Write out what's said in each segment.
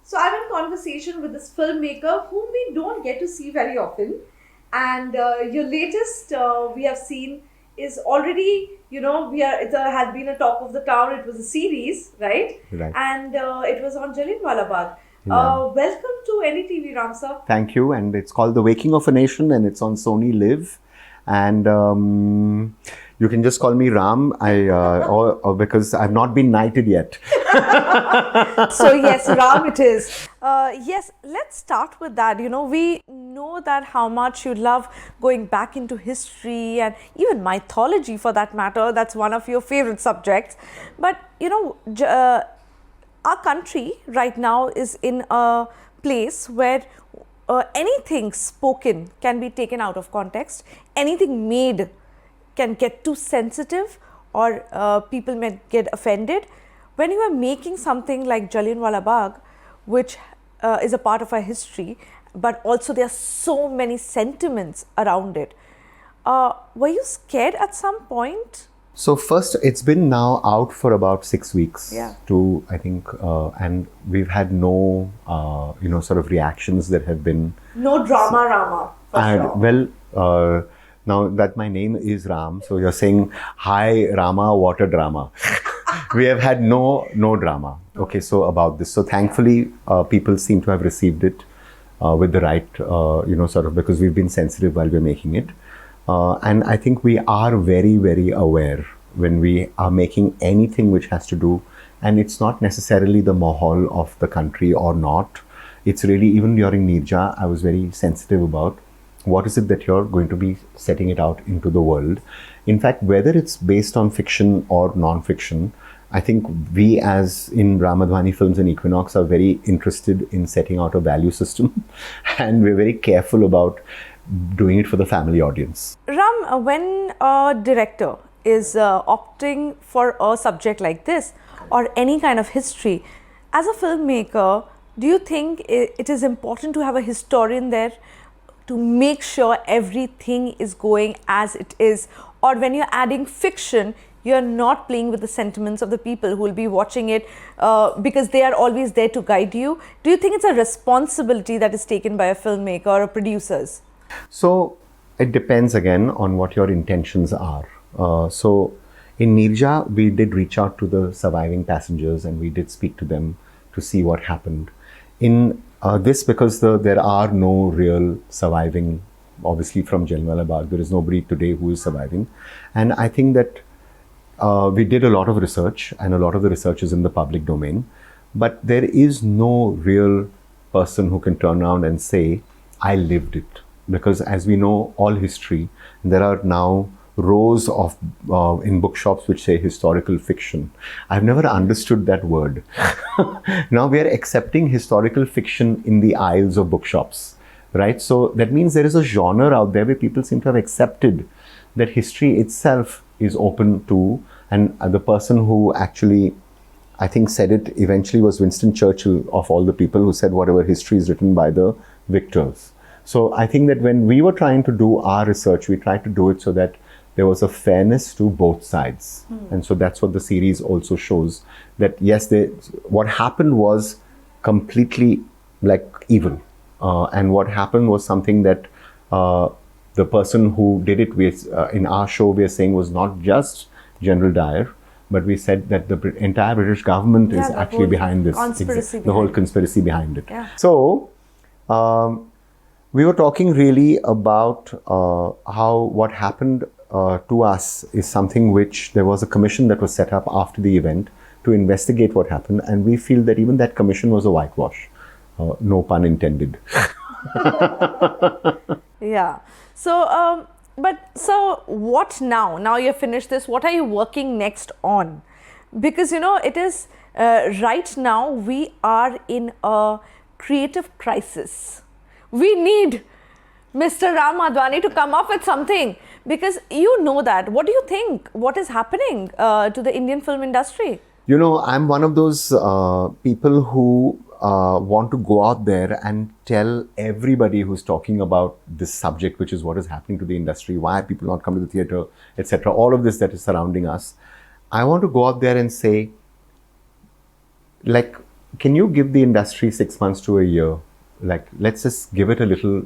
So I'm in conversation with this filmmaker whom we don't get to see very often. And your latest we have seen is already, it has been a talk of the town. It was a series, right? Right. And it was on Jallianwala Bagh. Yeah. Welcome to NDTV, Ram sir. Thank you. And it's called The Waking of a Nation, and it's on Sony Live. And you can just call me Ram, or because I've not been knighted yet. So yes, Ram it is. Yes, let's start with that. We know that how much you love going back into history and even mythology for that matter. That's one of your favorite subjects. But our country right now is in a place where anything spoken can be taken out of context. Anything made can get too sensitive, or people may get offended. When you are making something like Jallianwala Bagh, which is a part of our history, but also there are so many sentiments around it, were you scared at some point? So first, it's been now out for about 6 weeks. Yeah. I think, and we've had no, sort of reactions that have been. No drama, Rama. For sure. Well, now that my name is Ram, so you're saying, hi Rama, what a drama. We have had no drama. Okay, so about this. So thankfully, people seem to have received it with the right, sort of, because we've been sensitive while we're making it. And I think we are very, very aware when we are making anything which has to do, and it's not necessarily the mahal of the country or not. It's really, even during Nirja, I was very sensitive about what is it that you're going to be setting it out into the world. In fact, whether it's based on fiction or non-fiction, I think we as in Ram Madhvani Films and Equinox are very interested in setting out a value system, and we're very careful about doing it for the family audience. Ram, when a director is opting for a subject like this or any kind of history, as a filmmaker, do you think it is important to have a historian there to make sure everything is going as it is? Or when you're adding fiction, you're not playing with the sentiments of the people who will be watching it because they are always there to guide you? Do you think it's a responsibility that is taken by a filmmaker or producers? So it depends again on what your intentions are. So in Nirja, we did reach out to the surviving passengers and we did speak to them to see what happened. In this, because there are no real surviving, obviously from Jallianwala Bagh, there is nobody today who is surviving. And I think that we did a lot of research, and a lot of the research is in the public domain, but there is no real person who can turn around and say, I lived it. Because as we know, all history, there are now rows of in bookshops which say historical fiction. I've never understood that word. Now we are accepting historical fiction in the aisles of bookshops, right? So that means there is a genre out there where people seem to have accepted that history itself is open to, and the person who actually, I think, said it eventually was Winston Churchill, of all the people, who said whatever history is written by the victors. So I think that when we were trying to do our research, we tried to do it so that there was a fairness to both sides. And so that's what the series also shows, that yes, what happened was completely like evil. And what happened was something that the person who did it with, in our show, we are saying was not just General Dyer, but we said that the entire British government is actually behind this. The whole conspiracy behind it. Yeah. So, we were talking really about how what happened to us is something which there was a commission that was set up after the event to investigate what happened, and we feel that even that commission was a whitewash. No pun intended. Yeah. So, so what now? Now you've finished this. What are you working next on? Because it is right now we are in a creative crisis. We need Mr. Ram Madhvani to come up with something, because you know that. What do you think? What is happening to the Indian film industry? I'm one of those people who want to go out there and tell everybody who's talking about this subject, which is what is happening to the industry, why people not come to the theatre, etc. All of this that is surrounding us. I want to go out there and say, like, can you give the industry 6 months to a year? Like, let's just give it a little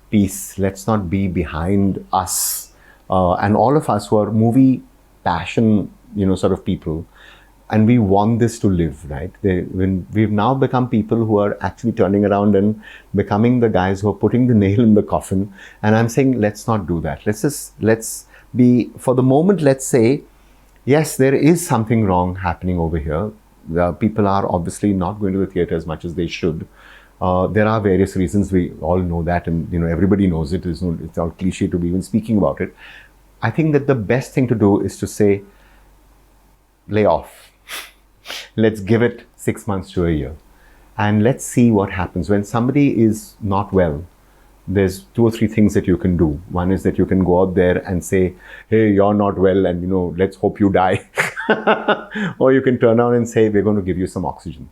peace. Let's not be behind us. And all of us who are movie passion, sort of people, and we want this to live, right? When we've now become people who are actually turning around and becoming the guys who are putting the nail in the coffin. And I'm saying, let's not do that. Let's be, for the moment, let's say, yes, there is something wrong happening over here. People are obviously not going to the theatre as much as they should. There are various reasons. We all know that, and everybody knows it. It's all cliche to be even speaking about it. I think that the best thing to do is to say, lay off. Let's give it 6 months to a year, and let's see what happens. When somebody is not well, there's 2 or 3 things that you can do. One is that you can go out there and say, hey, you're not well, and let's hope you die. Or you can turn around and say, we're going to give you some oxygen.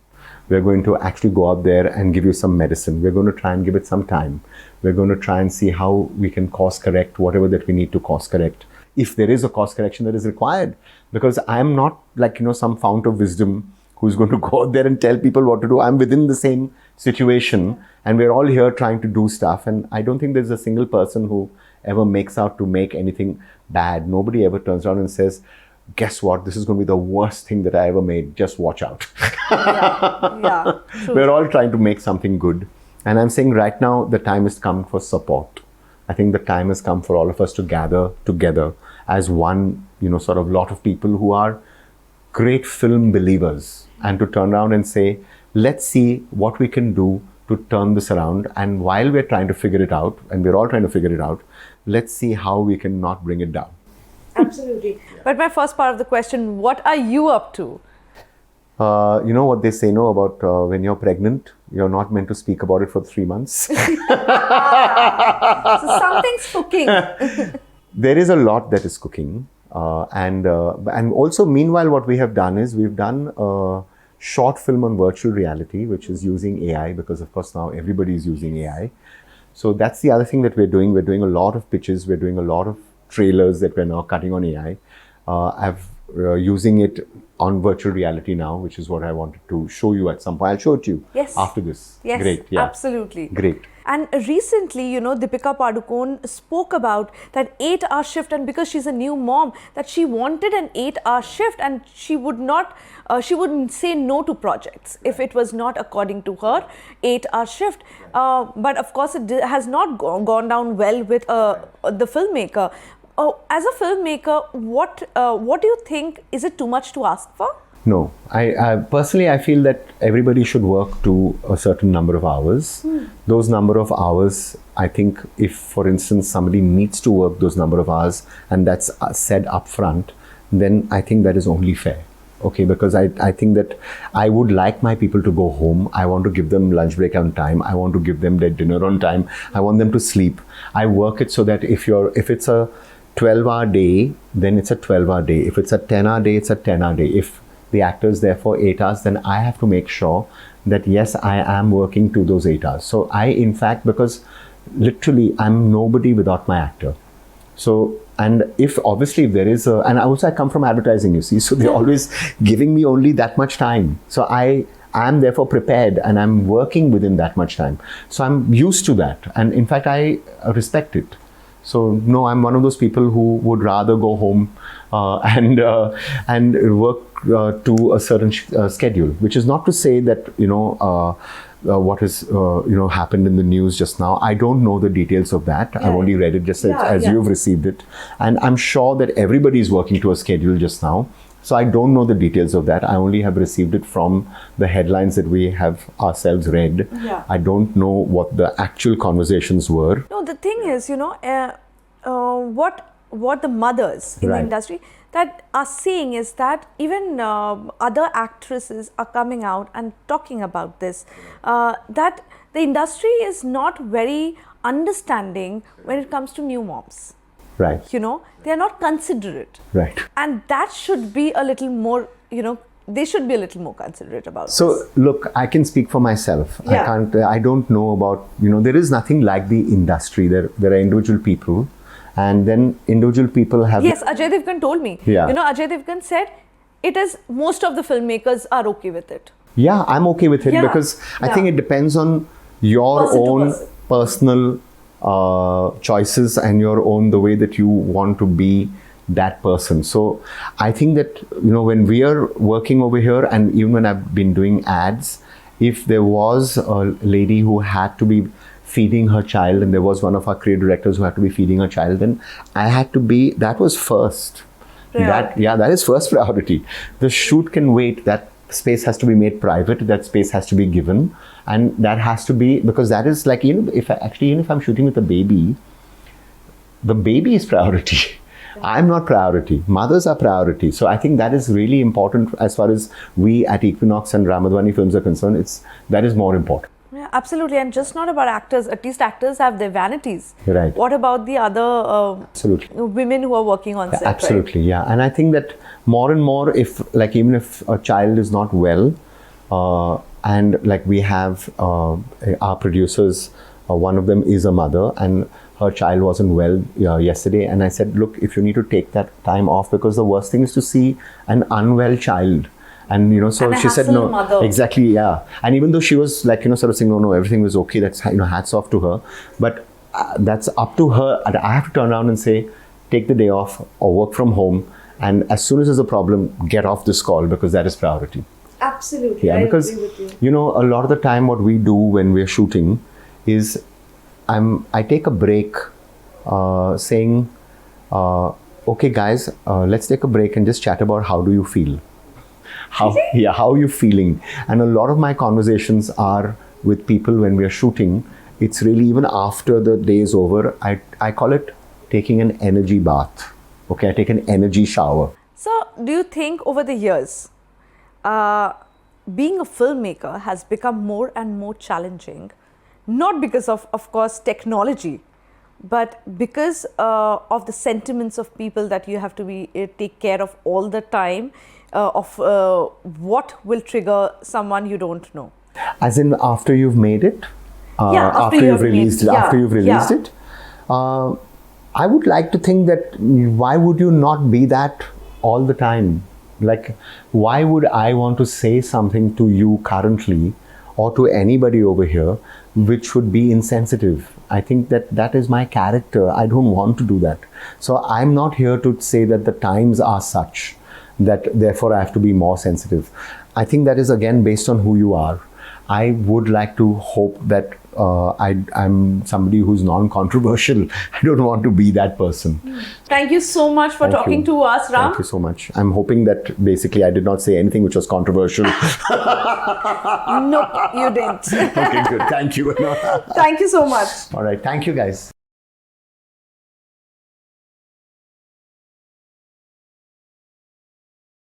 We're going to actually go out there and give you some medicine. We're going to try and give it some time. We're going to try and see how we can course correct whatever that we need to course correct, if there is a course correction that is required. Because I'm not like, some fount of wisdom who's going to go out there and tell people what to do. I'm within the same situation, and we're all here trying to do stuff. And I don't think there's a single person who ever makes out to make anything bad. Nobody ever turns around and says, guess what? This is going to be the worst thing that I ever made. Just watch out. Yeah, true. We're all trying to make something good. And I'm saying right now, the time has come for support. I think the time has come for all of us to gather together as one, sort of lot of people who are great film believers, and to turn around and say, let's see what we can do to turn this around. And while we're trying to figure it out, and we're all trying to figure it out, let's see how we can not bring it down. Absolutely. But my first part of the question, what are you up to? You know what they say, about when you're pregnant, you're not meant to speak about it for 3 months. So something's cooking. There is a lot that is cooking. And also, meanwhile, what we have done is we've done a short film on virtual reality, which is using AI, because of course now everybody is using AI. So that's the other thing that we're doing. We're doing a lot of pitches. We're doing a lot of trailers that we're now cutting on AI. Using it on virtual reality now, which is what I wanted to show you at some point. I'll show it to you after this. Yes, great. Yeah, absolutely. Great. And recently, Deepika Padukone spoke about that 8-hour shift, and because she's a new mom, that she wanted an 8-hour shift, and she wouldn't say no to projects if it was not according to her 8-hour shift. But of course, it has not gone down well with the filmmaker. As a filmmaker, what do you think? Is it too much to ask for? No, I personally, I feel that everybody should work to a certain number of hours. Those number of hours, I think if, for instance, somebody needs to work those number of hours and that's said up front, then I think that is only fair. Okay, because I think that I would like my people to go home. I want to give them lunch break on time. I want to give them their dinner on time. I want them to sleep. I work it so that if it's a 12-hour day, then it's a 12-hour day. If it's a 10-hour day, it's a 10-hour day. If the actor is there for 8 hours, then I have to make sure that yes, I am working to those 8 hours. So in fact, because literally I'm nobody without my actor. So, and if there is and also I come from advertising, you see, so they're always giving me only that much time. So I am therefore prepared and I'm working within that much time. So I'm used to that. And in fact, I respect it. So no, I'm one of those people who would rather go home and work to a certain schedule, which is not to say that, what has, happened in the news just now. I don't know the details of that. I've only read it just as you've received it. And I'm sure that everybody is working to a schedule just now. So I don't know the details of that. I only have received it from the headlines that we have ourselves read. Yeah. I don't know what the actual conversations were. No, the thing is, what the mothers in the industry that are saying is that even other actresses are coming out and talking about this, that the industry is not very understanding when it comes to new moms. Right. They are not considerate. Right. And that should be a little more, they should be a little more considerate about this. So look, I can speak for myself. Yeah. I don't know about, there is nothing like the industry. There are individual people, and then individual people have... Yes, Ajay Devgan told me. Yeah. Ajay Devgan said, it is, most of the filmmakers are okay with it. Yeah, I'm okay with it Yeah. because I Yeah. think it depends on your Person to own person. personal choices and your own, the way that you want to be that person. So I think that, when we are working over here, and even when I've been doing ads, if there was a lady who had to be feeding her child, and there was one of our creative directors who had to be feeding her child, then I had to be, that was first. Priority. That is first priority. The shoot can wait. That space has to be made private. That space has to be given, and that has to be, because that is like, even if I'm shooting with a baby, the baby is priority. I'm not priority. Mothers are priority. So I think that is really important as far as we at Equinox and Ram Madhvani Films are concerned. That is more important. Yeah, absolutely. And just not about actors. At least actors have their vanities. Right. What about the other Absolutely. women who are working on set? Absolutely, yeah. And I think that more and more, even if a child is not well, and like we have our producers, one of them is a mother, and her child wasn't well yesterday. And I said, look, if you need to take that time off, because the worst thing is to see an unwell child. And so and she said no. mother. Exactly, yeah. And even though she was like, sort of saying, no, everything was okay. That's, hats off to her. But that's up to her. And I have to turn around and say, take the day off or work from home. And as soon as there's a problem, get off this call, because that is priority. Absolutely. Yeah, I because agree with you. a lot of the time what we do when we're shooting is I take a break, saying, okay guys, let's take a break and just chat about how do you feel. How are you feeling? And a lot of my conversations are with people when we are shooting. It's really, even after the day is over, I call it taking an energy bath. Okay, I take an energy shower. So, do you think over the years, being a filmmaker has become more and more challenging, not because of course, technology, but because of the sentiments of people that you have to take care of all the time, of what will trigger someone you don't know? As in, after you've made it, after you've released it, I would like to think that why would you not be that all the time? Like, why would I want to say something to you currently or to anybody over here which would be insensitive? I think that is my character. I don't want to do that. So I'm not here to say that the times are such that therefore I have to be more sensitive. I think that is again based on who you are. I would like to hope that I'm somebody who's non-controversial. I don't want to be that person. Thank you so much for talking to us, Ram. Thank you so much. I'm hoping that basically I did not say anything which was controversial. Nope, you didn't. Okay, good. Thank you. Thank you so much. All right. Thank you, guys.